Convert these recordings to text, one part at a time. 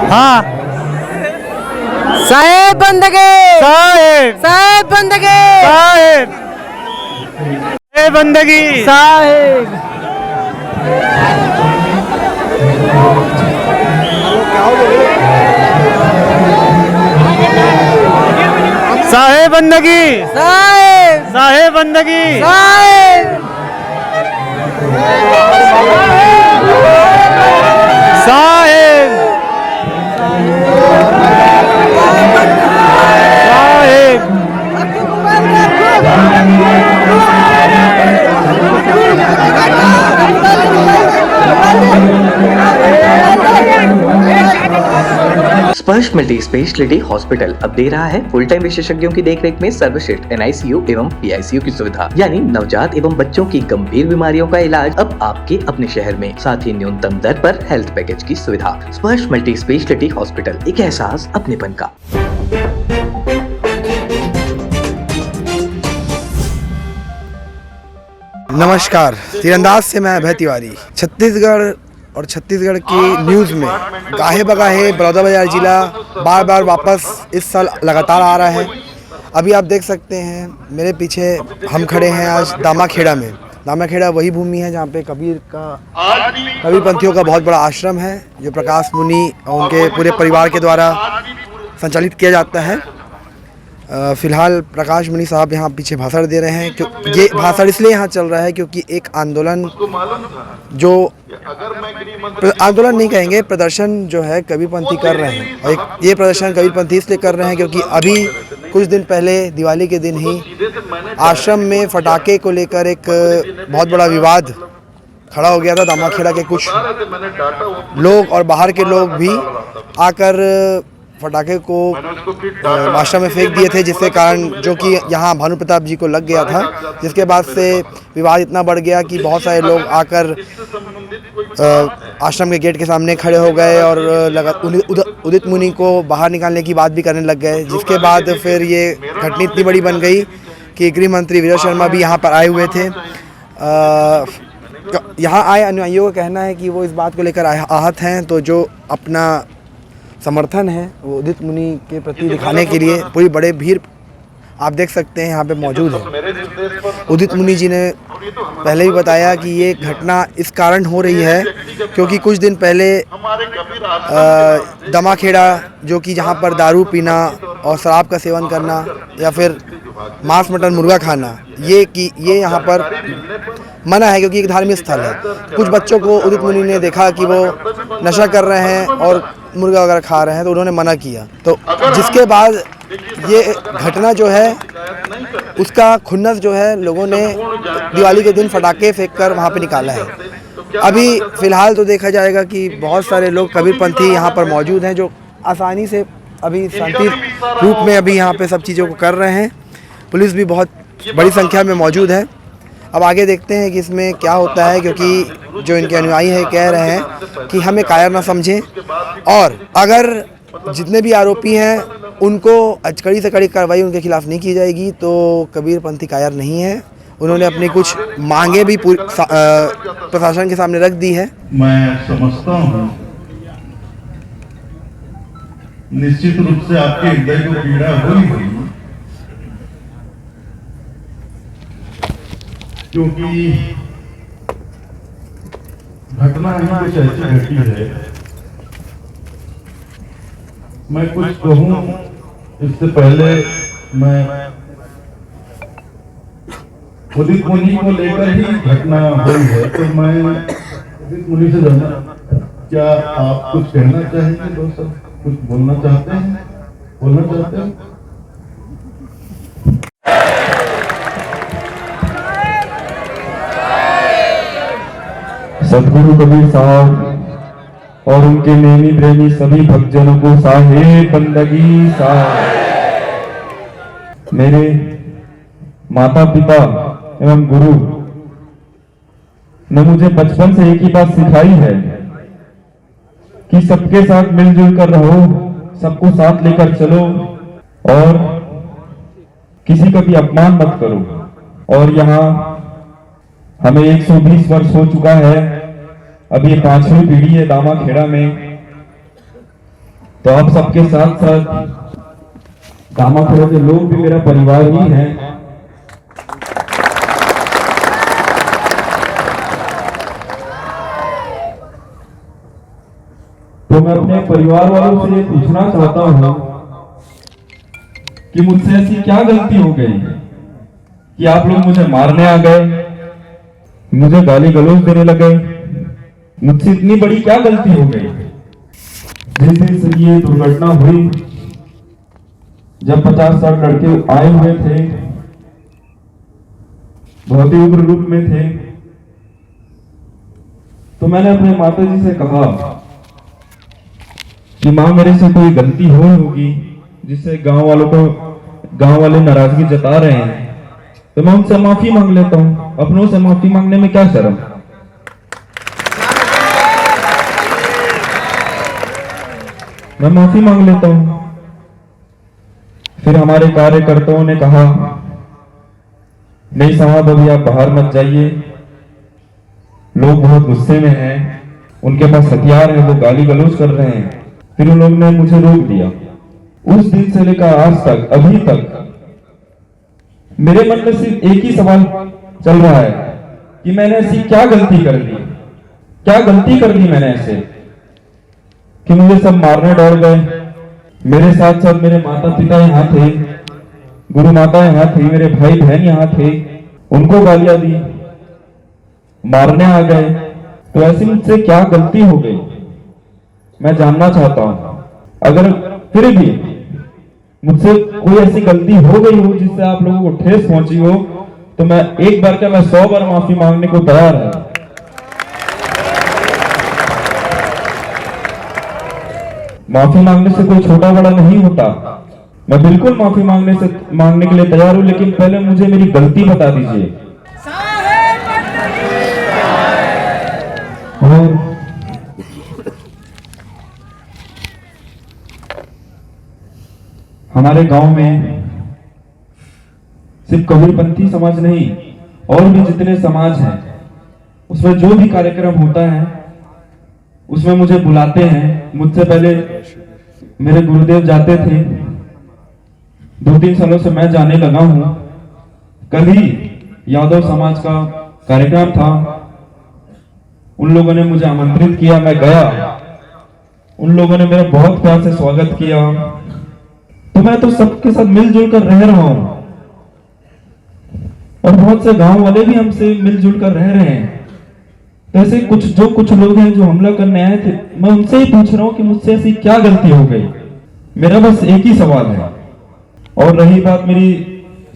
हाँ साहेब बंदगे साहेब साहेब बंदगे साहेब ए बंदगी साहेब साहेब बंदगी साहेब साहेब बंदगी साहेब साहेब साहेब स्पर्श मल्टी स्पेशलिटी हॉस्पिटल अब दे रहा है फुल टाइम विशेषज्ञों की देखरेख में सर्वश्रेष्ठ NICU एवं PICU की सुविधा, यानी नवजात एवं बच्चों की गंभीर बीमारियों का इलाज अब आपके अपने शहर में, साथ ही न्यूनतम दर पर हेल्थ पैकेज की सुविधा। स्पर्श मल्टी स्पेशलिटी हॉस्पिटल, एक एहसास अपनेपन का। नमस्कार, तीरंदाज से मैं अभय तिवारी। छत्तीसगढ़ और छत्तीसगढ़ की न्यूज़ में गाहे बगाहे बलौदाबाजार जिला बार बार वापस इस साल लगातार आ रहा है। अभी आप देख सकते हैं मेरे पीछे हम खड़े हैं आज दामाखेड़ा में। दामाखेड़ा वही भूमि है जहाँ पे कबीरपंथियों का बहुत बड़ा आश्रम है, जो प्रकाश मुनि और उनके पूरे परिवार के द्वारा संचालित किया जाता है। फ़िलहाल प्रकाश मुनि साहब यहाँ पीछे भाषण दे रहे हैं। क्यों ये भाषण इसलिए यहाँ चल रहा है क्योंकि एक आंदोलन, जो आंदोलन नहीं कहेंगे, प्रदर्शन जो है कबीरपंथी कर रहे हैं। और ये प्रदर्शन कबीरपंथी इसलिए कर रहे हैं क्योंकि अभी कुछ दिन पहले दिवाली के दिन ही आश्रम में फटाके को लेकर एक बहुत बड़ा विवाद खड़ा हो गया था। दामाखेड़ा के कुछ लोग और बाहर के लोग भी आकर फटाके को आश्रम में फेंक दिए थे, जिसके कारण, जो कि यहाँ भानु प्रताप जी को लग गया था, जिसके बाद से विवाद इतना बढ़ गया कि बहुत सारे लोग आकर आश्रम के गेट के सामने खड़े हो गए और उदित मुनि को बाहर निकालने की बात भी करने लग गए। जिसके बाद फिर ये घटना इतनी बड़ी बन गई कि गृह मंत्री विजय शर्मा भी यहाँ पर आए हुए थे। यहाँ आए अनुयायियों का कहना है कि वो इस बात को लेकर आहत हैं, तो जो अपना समर्थन है वो उदित मुनि के प्रति दिखाने के लिए पूरी बड़े भीड़ आप देख सकते हैं यहाँ पे मौजूद है। उदित मुनि जी ने पहले भी बताया कि ये घटना इस कारण हो रही है क्योंकि कुछ दिन पहले दामाखेड़ा, जो कि जहाँ पर दारू पीना और शराब का सेवन करना या फिर मांस मटन मुर्गा खाना, ये यहाँ पर मना है क्योंकि एक धार्मिक स्थल है। कुछ बच्चों को उदित मुनि ने देखा कि वो नशा कर रहे हैं और मुर्गा वगैरह खा रहे हैं, तो उन्होंने मना किया। तो जिसके बाद ये घटना जो है, उसका खुन्नस जो है लोगों ने दिवाली के दिन फटाके फेंककर वहाँ पे निकाला है। अभी फ़िलहाल तो देखा जाएगा कि बहुत सारे लोग कबीरपंथी यहाँ पर मौजूद हैं, जो आसानी से अभी शांति रूप में अभी यहाँ पे सब चीज़ों को कर रहे हैं। पुलिस भी बहुत बड़ी संख्या में मौजूद है। अब आगे देखते हैं कि इसमें क्या होता है, क्योंकि जो इनके अनुयायी हैं कह रहे हैं कि हमें कायर ना समझें, और अगर जितने भी आरोपी हैं उनको कड़ी से कड़ी कार्रवाई उनके खिलाफ नहीं की जाएगी तो कबीरपंथी कायर नहीं है। उन्होंने अपनी कुछ मांगे भी प्रशासन के सामने रख दी है। मैं समझता हूँ निश्चित रूप से आपके हृदय को पीड़ा हुई, क्योंकि घटना ही कुछ ऐसी घटी है। मैं कुछ कहूं इससे पहले मैं उदित मुनि को लेकर ही घटना हुई है, तो मैं उदित मुनि से जानना, क्या आप कुछ कहना चाहेंगे दोस्तों? कुछ बोलना चाहते हैं? सदगुरु कबीर साहब और उनके नेमी प्रेमी सभी भक्तजनों को साहेब बंदगी साहब। मेरे माता पिता एवं गुरु ने मुझे बचपन से एक ही बात सिखाई है कि सबके साथ मिलजुल कर रहो, सबको साथ लेकर चलो और किसी का भी अपमान मत करो। और यहाँ हमें 120 वर्ष हो चुका है, अब ये 5वीं पीढ़ी है दामा खेड़ा में। तो आप सबके साथ साथ दामा खेड़ा के लोग भी मेरा परिवार ही हैं। तो मैं अपने परिवार वालों से ये पूछना चाहता हूं कि मुझसे ऐसी क्या गलती हो गई कि आप लोग मुझे मारने आ गए, मुझे गाली गलौज देने लगे। मुझसे इतनी बड़ी क्या गलती हो गई? जिस दिन से ये दुर्घटना हुई, जब 50-60 लड़के आए हुए थे, बहुत ही उग्र रूप में थे, तो मैंने अपने माता जी से कहा कि माँ मेरे से कोई गलती होगी जिससे गांव वाले नाराजगी जता रहे हैं, तो मैं उनसे माफी मांग लेता हूं। अपनों से माफी मांगने में क्या शर्म। मैं माफी मांग लेता हूं। फिर हमारे कार्यकर्ताओं ने कहा नहीं साहब अभी आप बाहर मत जाइए, लोग बहुत गुस्से में हैं, उनके पास हथियार है, वो गाली गलौज कर रहे हैं। फिर उन लोगों ने मुझे रोक दिया। उस दिन से लेकर आज तक, अभी तक मेरे मन में सिर्फ एक ही सवाल चल रहा है कि मैंने ऐसी क्या गलती कर दी, क्या गलती कर दी मैंने ऐसे कि मुझे सब मारने दौड़ गए। मेरे साथ साथ मेरे माता पिता यहाँ थे, गुरु माता यहाँ थी, मेरे भाई बहन यहाँ थे, उनको गालियां दी, मारने आ गए। तो ऐसी मुझसे क्या गलती हो गई मैं जानना चाहता हूं। अगर फिर भी मुझसे कोई ऐसी गलती हो गई हो जिससे आप लोगों को ठेस पहुंची हो, तो मैं एक बार क्या मैं 100 बार माफी मांगने को तैयार है। माफी मांगने से कोई छोटा बड़ा नहीं होता। मैं बिल्कुल माफी मांगने के लिए तैयार हूं, लेकिन पहले मुझे मेरी गलती बता दीजिए। और हमारे गांव में सिर्फ कबीरपंथी समाज नहीं, और भी जितने समाज हैं, उसमें जो भी कार्यक्रम होता है उसमें मुझे बुलाते हैं। मुझसे पहले मेरे गुरुदेव जाते थे, 2-3 सालों से मैं जाने लगा हूं। कल ही यादव समाज का कार्यक्रम था, उन लोगों ने मुझे आमंत्रित किया, मैं गया। उन लोगों ने मेरा बहुत प्यार से स्वागत किया। तो मैं तो सबके साथ मिलजुल कर रह रहा हूं, और बहुत से गांव वाले भी हमसे मिलजुल कर रह रहे हैं। ऐसे कुछ लोग हैं जो हमला करने आए थे, मैं उनसे ही पूछ रहा हूं कि मुझसे ऐसी क्या गलती हो गई। मेरा बस एक ही सवाल है। और रही बात मेरी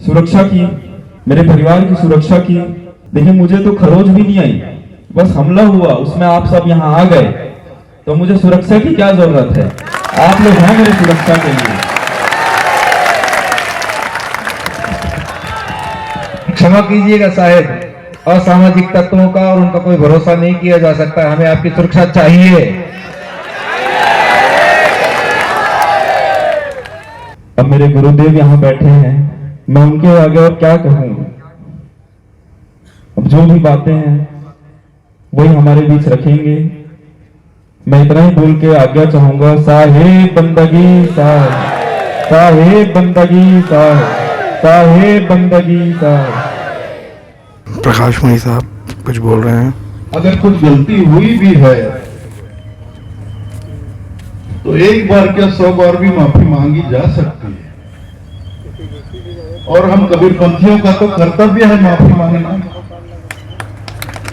सुरक्षा की, मेरे परिवार की सुरक्षा की, देखिए मुझे तो खरोच भी नहीं आई, बस हमला हुआ, उसमें आप सब यहाँ आ गए, तो मुझे सुरक्षा की क्या जरूरत है? आप लोग हैं मेरी सुरक्षा के लिए। क्षमा कीजिएगा साहेब, असामाजिक तत्वों का और उनका कोई भरोसा नहीं किया जा सकता। हमें आपकी सुरक्षा चाहिए। अब मेरे गुरुदेव यहाँ बैठे हैं, मैं उनके आगे और क्या कहूं। अब जो भी बातें हैं वही हमारे बीच रखेंगे। मैं इतना ही बोल के आज्ञा चाहूंगा, साहेब बंदगी साहेब, साहेब बंदगी साहेब, साहेब बंदगी साहेब। प्रकाश मणि साहब कुछ बोल रहे हैं। अगर कुछ गलती हुई भी है तो एक बार क्या 100 बार भी माफी मांगी जा सकती है, और हम कबीरपंथियों का तो कर्तव्य है माफी मांगना।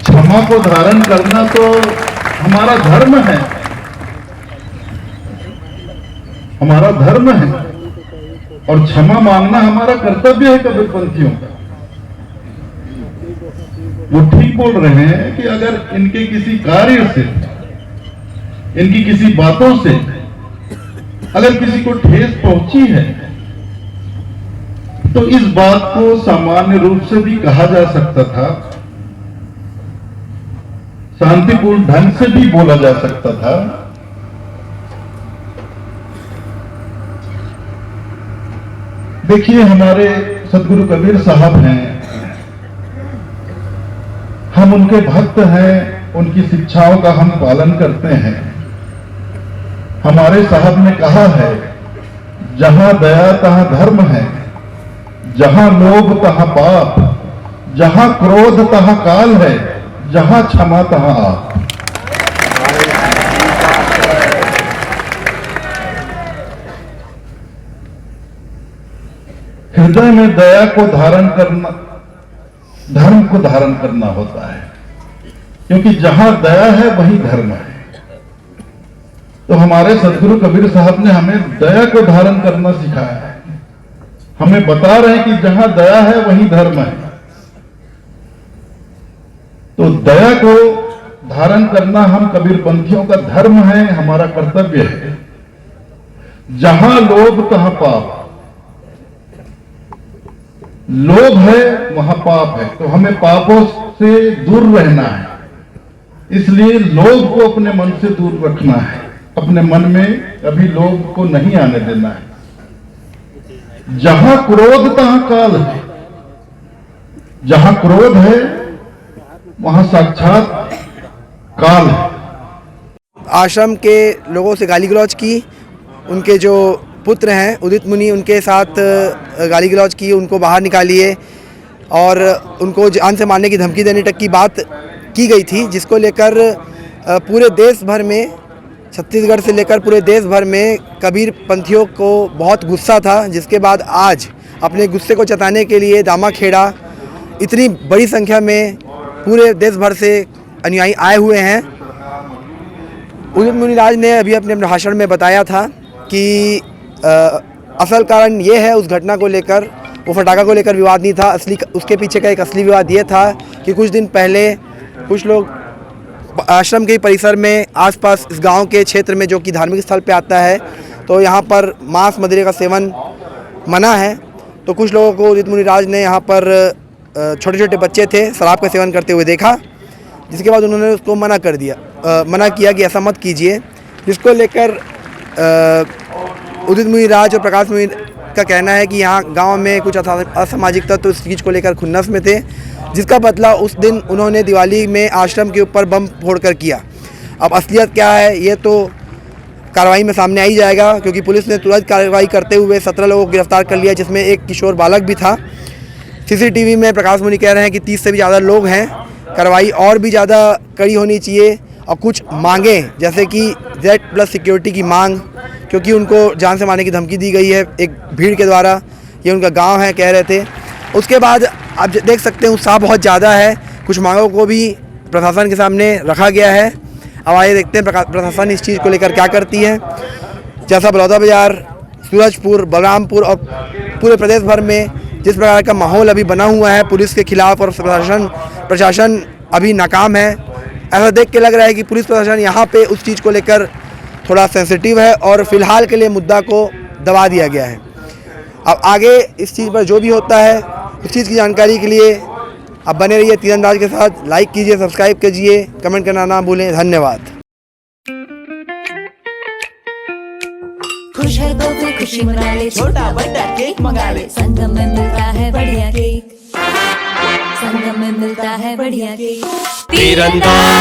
क्षमा को धारण करना तो हमारा धर्म है, हमारा धर्म है, और क्षमा मांगना हमारा कर्तव्य है कबीरपंथियों का। वो ठीक बोल रहे हैं कि अगर इनके किसी कार्य से, इनकी किसी बातों से अगर किसी को ठेस पहुंची है तो इस बात को सामान्य रूप से भी कहा जा सकता था, शांतिपूर्ण ढंग से भी बोला जा सकता था। देखिए, हमारे सदगुरु कबीर साहब हैं, हम उनके भक्त हैं, उनकी शिक्षाओं का हम पालन करते हैं। हमारे साहब ने कहा है, जहां दया तहां धर्म है, जहां लोभ तहां पाप, जहां क्रोध तहां काल है, जहां क्षमा तहां आप। हृदय में दया को धारण करना धर्म को धारण करना होता है, क्योंकि जहां दया है वहीं धर्म है। तो हमारे सदगुरु कबीर साहब ने हमें दया को धारण करना सिखाया है। हमें बता रहे हैं कि जहां दया है वहीं धर्म है। तो दया को धारण करना हम कबीरपंथियों का धर्म है, हमारा कर्तव्य है। जहां लोभ तहां पाप, लोभ है वहां पाप है, तो हमें पापों से दूर रहना है। इसलिए लोभ को अपने मन से दूर रखना है, अपने मन में कभी लोभ को नहीं आने देना है। जहां क्रोध तहां काल है, जहां क्रोध है वहां साक्षात काल है। आश्रम के लोगों से गाली गलौज की, उनके जो पुत्र हैं उदित मुनि, उनके साथ गाली गलौज की, उनको बाहर निकालिए और उनको जान से मारने की धमकी देने तक की बात की गई थी, जिसको लेकर पूरे देश भर में, छत्तीसगढ़ से लेकर पूरे देश भर में कबीर पंथियों को बहुत गुस्सा था। जिसके बाद आज अपने गुस्से को जताने के लिए दामाखेड़ा इतनी बड़ी संख्या में पूरे देश भर से अनुयायी आए हुए हैं। उदित मुनिराज ने अभी अपने भाषण में बताया था कि असल कारण ये है उस घटना को लेकर, वो फटाखा को लेकर विवाद नहीं था। असली उसके पीछे का एक असली विवाद ये था कि कुछ दिन पहले कुछ लोग आश्रम के परिसर में आसपास इस गांव के क्षेत्र में, जो कि धार्मिक स्थल पे आता है, तो यहाँ पर मांस मदिरे का सेवन मना है। तो कुछ लोगों को उदित मुनिराज ने यहाँ पर छोटे छोटे बच्चे थे शराब का सेवन करते हुए देखा, जिसके बाद उन्होंने उसको मना कर दिया, मना किया कि ऐसा मत कीजिए। जिसको लेकर उदित मुनिराज और प्रकाश मुनि का कहना है कि यहाँ गांव में कुछ असामाजिक तत्व इस चीज़ को लेकर खुन्नस में थे, जिसका बदला उस दिन उन्होंने दिवाली में आश्रम के ऊपर बम फोड़कर किया। अब असलियत क्या है ये तो कार्रवाई में सामने आ ही जाएगा, क्योंकि पुलिस ने तुरंत कार्रवाई करते हुए 17 लोगों को गिरफ्तार कर लिया, जिसमें एक किशोर बालक भी था। सीसीटीवी में प्रकाश मुनि कह रहे हैं कि 30 से भी ज़्यादा लोग हैं। कार्रवाई और भी ज़्यादा कड़ी होनी चाहिए और कुछ मांगें, जैसे कि Z+ सिक्योरिटी की मांग, क्योंकि उनको जान से मारने की धमकी दी गई है एक भीड़ के द्वारा। ये उनका गांव है कह रहे थे। उसके बाद आप देख सकते हैं उत्साह बहुत ज़्यादा है। कुछ मांगों को भी प्रशासन के सामने रखा गया है। अब आइए देखते हैं प्रशासन इस चीज़ को लेकर क्या करती है। जैसा बलौदाबाजार, सूरजपुर, बलरामपुर और पूरे प्रदेश भर में जिस प्रकार का माहौल अभी बना हुआ है पुलिस के खिलाफ, और प्रशासन अभी नाकाम है। ऐसा देख के लग रहा है कि पुलिस प्रशासन यहाँ पे उस चीज़ को लेकर थोड़ा सेंसिटिव है और फिलहाल के लिए मुद्दा को दबा दिया गया है। अब आगे इस चीज़ पर जो भी होता है उस चीज़ की जानकारी के लिए आप बने रहिए तीरंदाज के साथ। लाइक कीजिए, सब्सक्राइब कीजिए, कमेंट करना ना भूलें। धन्यवाद। खुश है तो फिर खुशी मना ले, छोटा बड़ा केक मंगा ले, संगम में मिलता है बढ़िया केक, संगम में मिलता है बढ़िया केक। तीरंदाज।